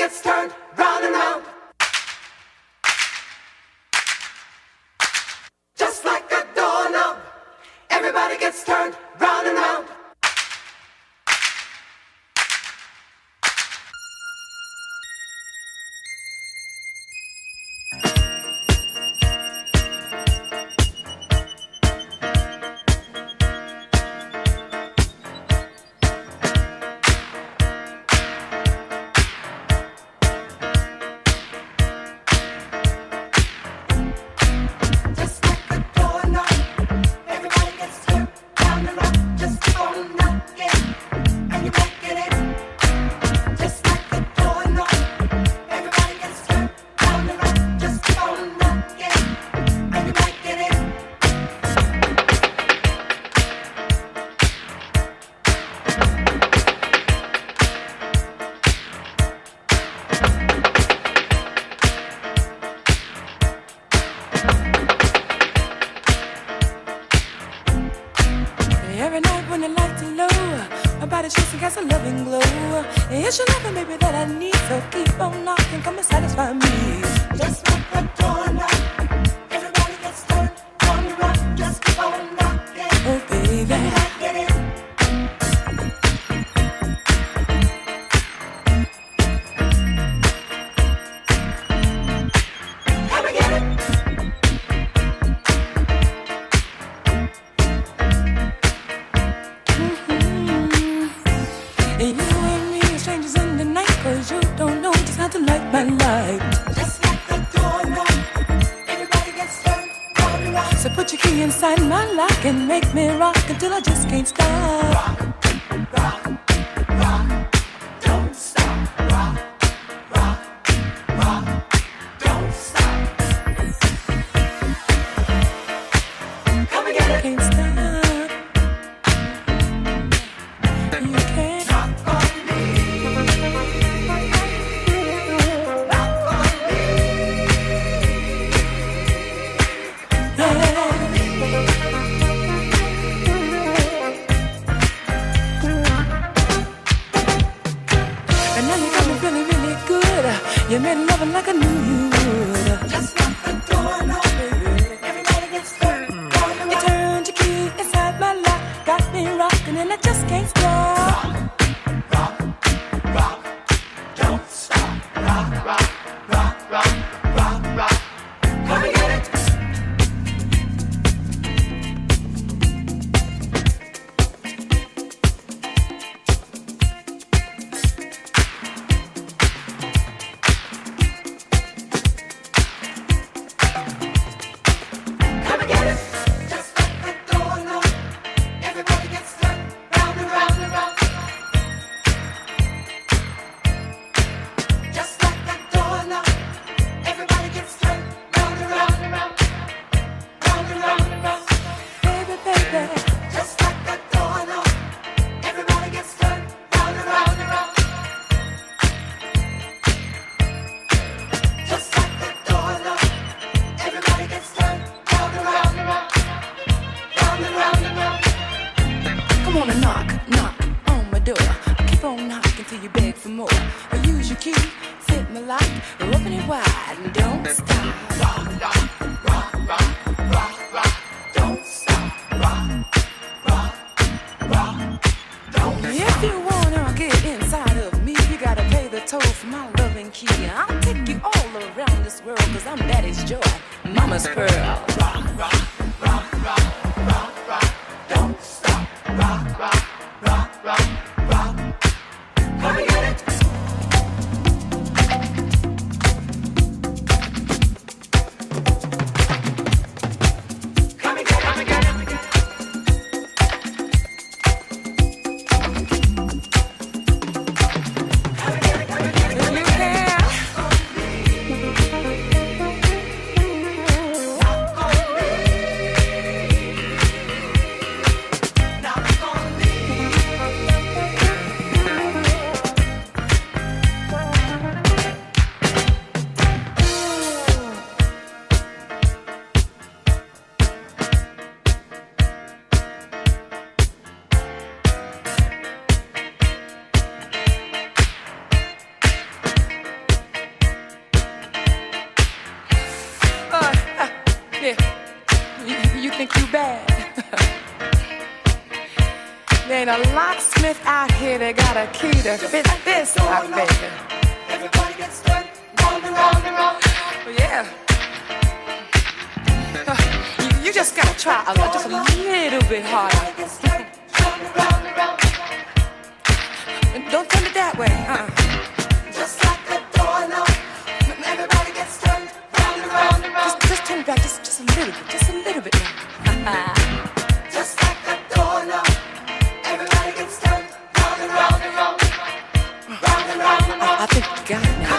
gets turned round and round. Just like a doorknob, everybody gets turned round and round. Every night when the lights are low, my body shakes and gets a loving glow. It's your loving, baby, that I need, so keep on knocking, come and satisfy me. Just like a doorknob, everybody gets turned on the rock. Just keep on knocking, oh baby, get in. Come and get it. You don't know just how to light my light. Just like the doorknob, everybody gets turned on the rock. So put your key inside my lock and make me rock until I just can't stop. Rock, rock, rock, don't stop. Rock, rock, rock, don't stop. Come and get it. Can't stop. You can't. Knock on me. You made loving like I knew you would. Just like the doorknob, baby, everybody gets turned. You turned your key inside my lock, got me rocking and I just can't stop. Rock, rock, rock, don't stop. Rock, rock, rock, rock, rock, rock. Come and get it. Ain't a locksmith out here that got a key to fit this lock, baby. Everybody gets turned round and round and round. Yeah. You just gotta try just a little bit harder. Don't turn it that way. Just like a doorknob. Everybody gets turned round and round and round. Just turn it back just a little bit now. Just like a doorknob. Everybody gets turned round and round and round. Round and round and round. I think you got it now.